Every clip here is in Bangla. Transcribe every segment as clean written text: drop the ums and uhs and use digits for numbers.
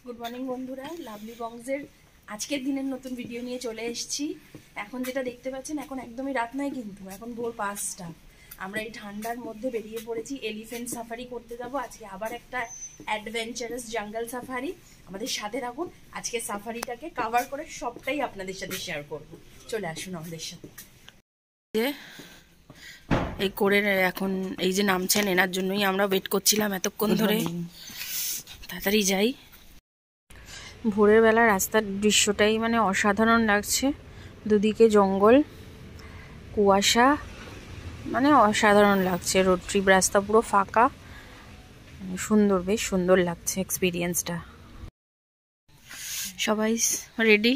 গুড মর্নিং বন্ধুরা, লাভলি বংসের আজকের দিনের নতুন ভিডিও নিয়ে চলে এসেছি। এখন যেটা দেখতে পাচ্ছেন, এখন একদমই রাত নয়, কিন্তু এখন ভোর 5টা। আমরা এই ঠান্ডার মধ্যে বেরিয়ে পড়েছি এলিফ্যান্ট সাফারি করতে যাব। আজকে আবার একটা অ্যাডভেঞ্চারাস জঙ্গল সাফারি। আমাদের সাথে রাখুন, আজকে সাফারিটাকে কভার করে সবটাই আপনাদের সাথে শেয়ার করব। চলে আসুন আমাদের সাথে। এই করে এখন এই যে নামছেন, এনার জন্যই আমরা ওয়েট করছিলাম এতক্ষণ ধরে। তাড়াতাড়ি যাই। ভোরের বেলা রাস্তার দৃশ্যটাই মানে অসাধারণ লাগছে। দুদিকে জঙ্গল, কুয়াশা, মানে অসাধারণ লাগছে। রোড ট্রিপ রাস্তা পুরো ফাঁকা, সুন্দর, বেশ সুন্দর লাগছে এক্সপিরিয়েন্সটা। সবাই রেডি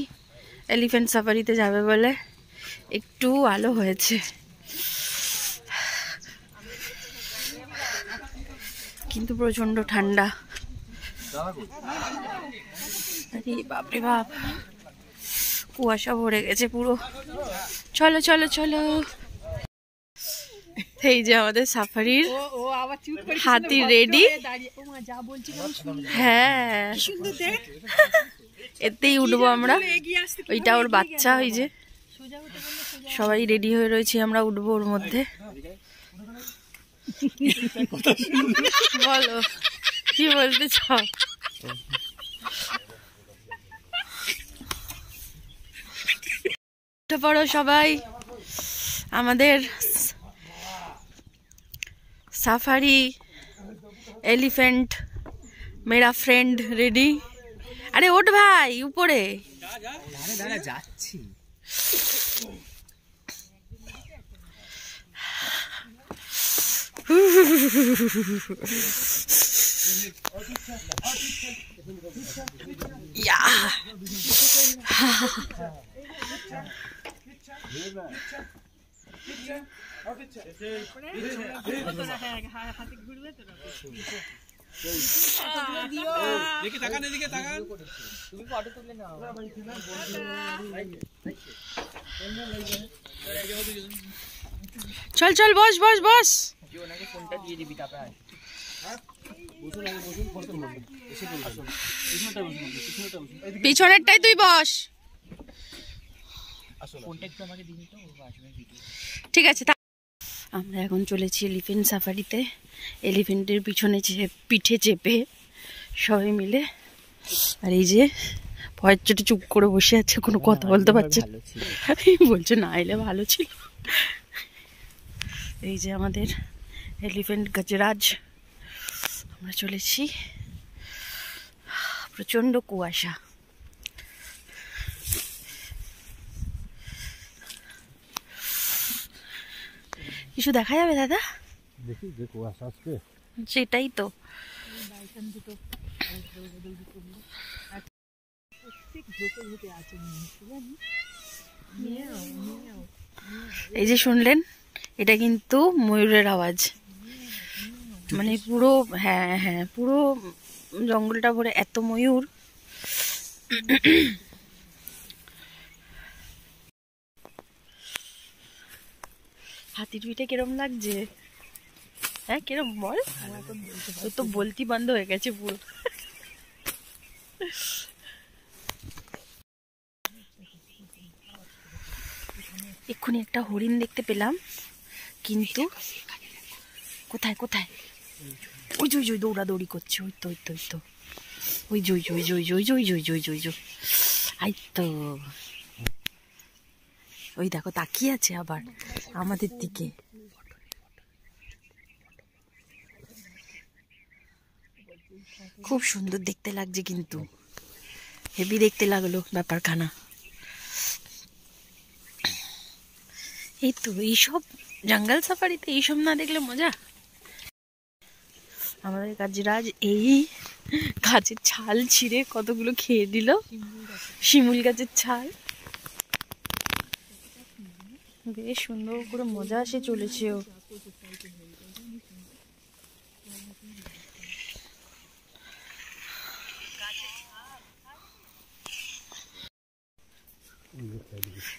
এলিফ্যান্ট সাফারিতে যাবে বলে। একটু আলো হয়েছে, কিন্তু প্রচন্ড ঠান্ডা। আরে বাপরে বাপ, কুয়াশা ভরে গেছে পুরো। চলো চলো চলো। এই যে আমাদের সাফারির হাতি রেডি। হ্যাঁ, এতেই উঠবো আমরা। ওইটা ওর বাচ্চা। ওই যে সবাই রেডি হয়ে রয়েছি, আমরা উঠবো ওর মধ্যে। বলো কি বলতে চাও? উঠে পড়ো সবাই। আমাদের সাফারি এলিফ্যান্ট মেরা ফ্রেন্ড রেডি। আরে ওঠ ভাই উপরে। যাচ্ছি। চল চল, বস বস বস। পিছনেরটাই তুই বস। ঠিক আছে। আমরা এখন চলেছি এলিফ্যান্ট সাফারিতে। এলিফ্যান্টের পিঠে চেপে সবাই মিলে। আর এই যে ভয়ের চোটে চুপ করে বসে আছে, কোনো কথা বলতে পারছে না। বলছে না এলে ভালো ছিল। এই যে আমাদের এলিফ্যান্ট গজরাজ। আমরা চলেছি, প্রচন্ড কুয়াশা। কিছু দেখা যাবে দাদা? দেখি যে কুয়াশা আসছে, সেটাই তো। এই যে শুনলেন, এটা কিন্তু ময়ূরের আওয়াজ। মানে পুরো, হ্যাঁ হ্যাঁ, পুরো জঙ্গলটা ভরে এত ময়ূর। হাতির পিঠে কিরম লাগছে? হ্যাঁ কিরম বল? তোর তো বলতি বন্ধ হয়ে গেছে পুরো। এক্ষুনি একটা হরিণ দেখতে পেলাম, কিন্তু কোথায় কোথায়? ওই জয় জয় দৌড়াদৌড়ি করছে। ওই তো ওই তো ওই তো ওই জয় জয় জয় জয় জয় জয় জয় জয় জয়। আই তো ওই দেখো, তাকিয়ে আছে আবার আমাদের দিকে। খুব সুন্দর দেখতে লাগছে, কিন্তু হেভি দেখতে লাগলো ব্যাপারখানা। এই তো, এইসব জঙ্গল সাফারিতে এইসব না দেখলে মজা। আমাদের গজরাজ এই গাছের ছাল ছিঁড়ে কতগুলো খেয়ে দিল। শিমুল গাছের ছাল। বেশ সুন্দর করে মজা আসে চলেছে ও।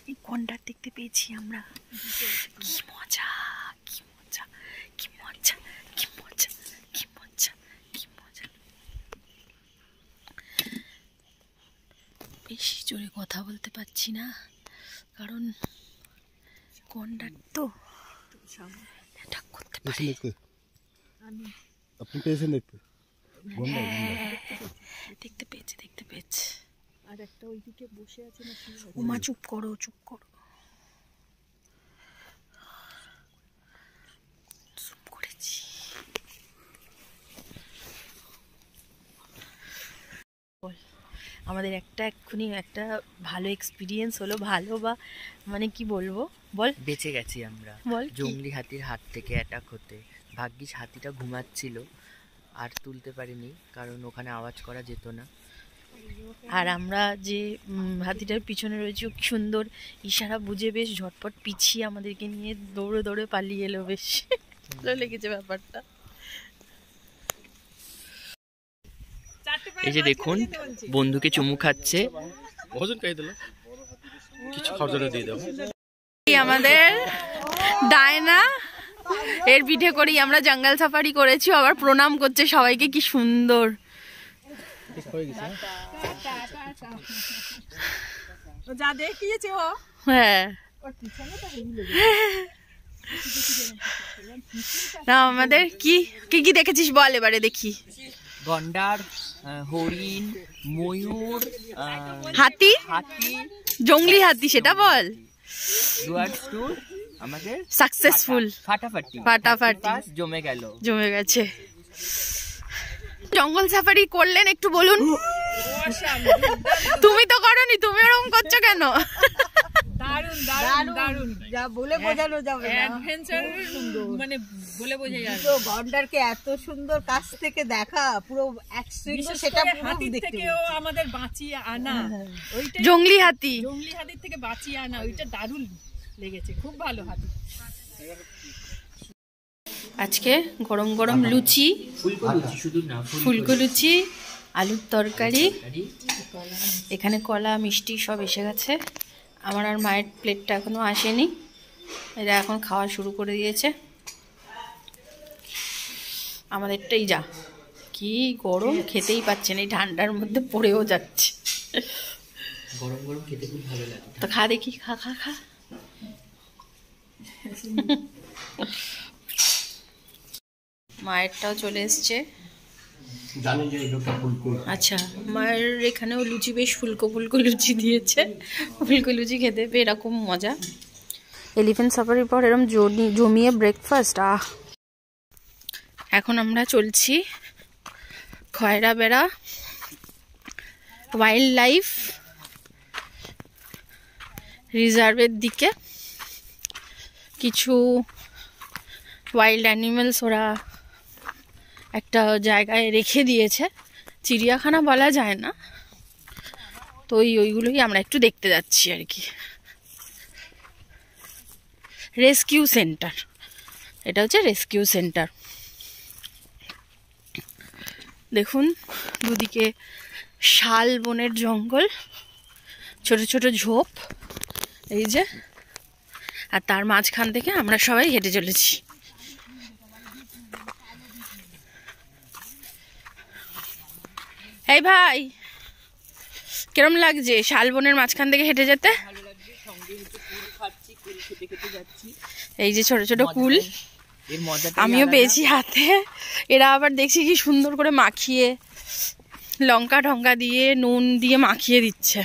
এই গন্ডার দেখতে পেয়েছি আমরা। কি মজা, কি মজা, কি মজা, কি মজা, কি মজা, কি মজা। বেশি জোরে কথা বলতে পারছি না, কারণ গন্ডার তো অ্যাটাক করতে পারে। আপনি পেয়েছেন দেখতে? দেখতে পেয়েছে। আর একটা ওইদিকে বসে আছে না, ওমা চুপ করো। চুপ করেছি। আমাদের এক্ষুনি একটা ভালো এক্সপিরিয়েন্স হলো, ভালো বা মানে কি বলবো, বল। বেঁচে গেছি আমরা জঙ্গলি হাতির হাত থেকে অ্যাটাক হতে। ভাগ্যিস হাতিটা ঘুমাচ্ছিল, আর তুলতে পারিনি কারণ ওখানে আওয়াজ করা যেত না। আর আমরা যে হাতিটার পিছনে রয়েছি, কি সুন্দর ইশারা বুঝে বেশ ঝটপট পিছিয়ে আমাদেরকে নিয়ে দৌড়ে পালিয়ে এলো। বেশ ভালো লেগেছে ব্যাপারটা। এই যে দেখুন, বন্ধুকে চুমু খাচ্ছে। আমাদের ডায়না এর পিঠে করেই আমরা জঙ্গল সাফারি করেছি, আবার প্রণাম করছে সবাইকে, কি সুন্দর। যা দেখিয়েছে ও, হ্যাঁ। না আমাদের কি দেখেছিস বল এবারে দেখি। গন্ডার, হরিণ, ময়ূর, হাতি, জঙ্গলি হাতি, সেটা বল। আমাদের সাকসেসফুল, ফাটাফাটি জমে গেছে। জঙ্গল সাফারি করলেন একটু বলুন। তুমি তো করনি, তুমি ওরকম করছো কেন? দারুণ যা বলে বোঝানো যাবে না, অ্যাডভেঞ্চার মানে বলে বোঝা যাবে না। তো গন্ডারকে এত সুন্দর কাছ থেকে দেখা, পুরো একসঙ্গে, সেটা হাতির থেকেও আমাদের বাঁচিয়ে আনা, ওইটা জঙ্গলি হাতির থেকে বাঁচিয়ে আনা, ওইটা দারুণ লেগেছে, খুব ভালো হাতি। আজকে গরম লুচি, ফুলকো লুচি, আলুর তরকারি, এখানে কলা মিষ্টি সব এসে গেছে। আমার আর মায়ের প্লেটটা এখনো আসেনি, এরা এখন খাওয়া শুরু করে দিয়েছে। আমাদেরটাই যা কি গরম, খেতেই পাচ্ছে না, এই ঠান্ডার মধ্যে পড়েও যাচ্ছে। গরম খেতে খুব ভালো লাগে। তো খা দেখি, খা। মায়েরটাও চলে এসছে। আচ্ছা, মায়ের এখানেও লুচি, বেশ ফুলকো লুচি দিয়েছে। ফুলকো লুচি খেতে পেয়ে এরকম মজা। এলিফ্যান্ট সাফারির পর এরকম জমিয়ে ব্রেকফাস্ট। এখন আমরা চলছি খয়রাবেড়া ওয়াইল্ড লাইফ রিজার্ভের দিকে। কিছু ওয়াইল্ড অ্যানিমেলস ওরা একটা জায়গায় রেখে দিয়েছে, চিড়িয়াখানা বলা যায় না, তো ওইগুলোই আমরা একটু দেখতে যাচ্ছি আর কি। রেস্কিউ সেন্টার, এটা হচ্ছে রেস্কিউ সেন্টার। দেখুন দুদিকে শাল বনের জঙ্গল, ছোট ছোট ঝোপ, এই যে, আর তার মাঝখান থেকে আমরা সবাই হেঁটে চলেছি। এই ভাই, কিরম লাগছে শালবনের মাঝখান থেকে হেঁটে যেতে? এই যে ছোট ছোট কুল আমিও পেয়েছি হাতে। এরা আবার দেখছি কি সুন্দর করে মাখিয়ে, লঙ্কা ঢঙ্কা দিয়ে, নুন দিয়ে মাখিয়ে দিচ্ছে।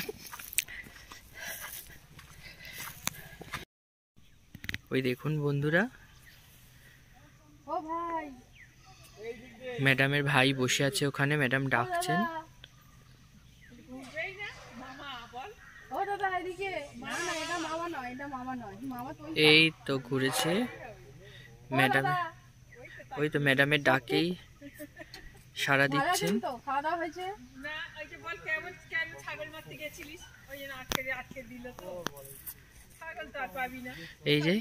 ওই দেখুন বন্ধুরা, ম্যাডামের ভাই বসে আছে ওখানে, ম্যাডাম ডাকছেন। এই তো ঘুরেছে ম্যাডাম, ওই তো ম্যাডামের ডাকেই সাড়া দিচ্ছেন। এই যে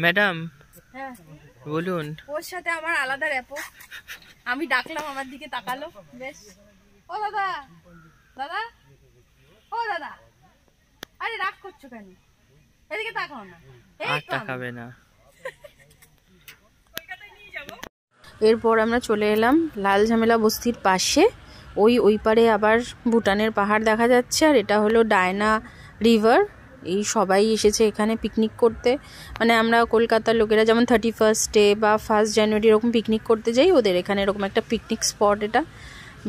ম্যাডাম, বলুন। ওর সাথে আমার আলাদা র্যাপো, আমি ডাকলাম, আমার দিকে তাকালো বেশ। ও দাদা, ও দাদা, আরে রাগ করছো কেন? এদিকে তাকাও না। আর তাকাবে না। এরপর আমরা চলে এলাম লাল ঝামেলা বস্তির পাশে ওই পারে আবার ভুটানের পাহাড় দেখা যাচ্ছে, আর এটা হলো ডায়না রিভার। এই সবাই এসেছে এখানে পিকনিক করতে, মানে আমরা কলকাতার লোকেরা যেমন 31 বা 1 জানুয়ারি এরকম পিকনিক করতে যাই, ওদের এখানে এরকম একটা পিকনিক স্পট। এটা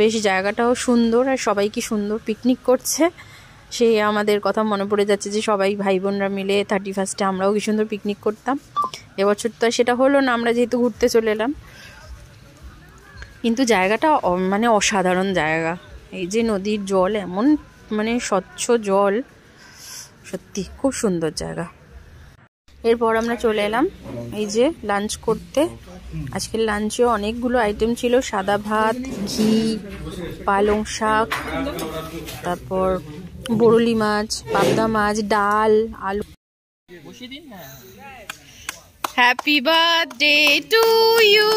বেশ জায়গাটাও সুন্দর, আর সবাই কি সুন্দর পিকনিক করছে, সেই আমাদের কথা মনে পড়ে যাচ্ছে যে সবাই ভাই বোনরা মিলে 31 আমরাও কি সুন্দর পিকনিক করতাম। এবছর তো সেটা হলো না, আমরা যেহেতু ঘুরতে চলে এলাম। কিন্তু জায়গাটা মানে অসাধারণ জায়গা। এই যে নদীর জল, এমন মানে স্বচ্ছ জল, সত্যি খুব সুন্দর জায়গা। এরপর আমরা চলে এলাম এই যে লাঞ্চ করতে। আজকের লাঞ্চেও অনেকগুলো আইটেম ছিল, সাদা ভাত, ঘি, পালং শাক, তারপর বরলি মাছ, পাবদা মাছ, ডাল, আলু। Happy birthday to you.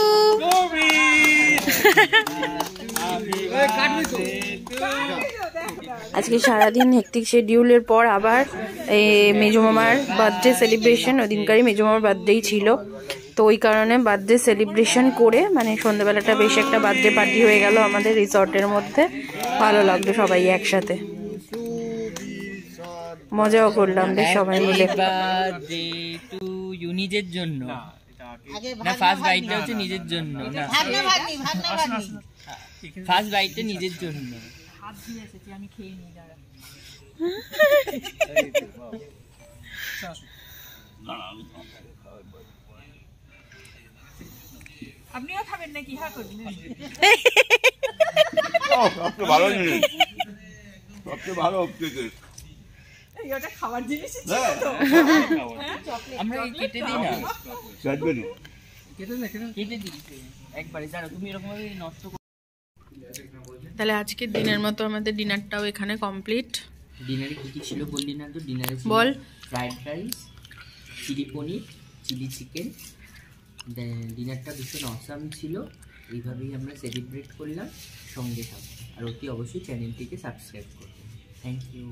আজকে সারাদিন হেক্টিক শিডিউলের পর আবার মেজো মামার বার্থডে সেলিব্রেশন। ওদিনকারই মেজো মামার বার্থডেই ছিল, তো ওই কারণে বার্থডে সেলিব্রেশন করে মানে সন্ধ্যাবেলাটা বেশ একটা বার্থডে পার্টি হয়ে গেল আমাদের রিসর্টের মধ্যে। ভালো লাগলো সবাই একসাথে, মজাও করলাম বেশ সবাই মিলে। নিজের জন্য না, ফার্স্ট বাইটটা হচ্ছে নিজের জন্য না, ফার্স্ট বাইটটা নিজের জন্য। আমি খেয়ে নিই, দাঁড়া। আপনিও খাবেন নাকি? হ্যাঁ করবেন। সবচেয়ে ভালো জিনিস, সবচেয়ে ভালো এটা খাবার জিনিস ছিল তো। আমরা কেটে দিই না, কেটে দিই একবারে। দাঁড়া, তুমি এরকম ভাবে নষ্ট। তাহলে আজকের দিনের মতো আমাদের ডিনারটাও এখানে কমপ্লিট। ডিনারে কি কি ছিল বললি না তো? ডিনারে বল। ফ্রাইড রাইস, চিলি পনির, চিলি চিকেন। ডিনারটা ভীষণ অসাম ছিল। এইভাবেই আমরা সেলিব্রেট করলাম। সঙ্গে থাকবো আর অতি অবশ্যই চ্যানেলটিকে সাবস্ক্রাইব করবেন। Thank you.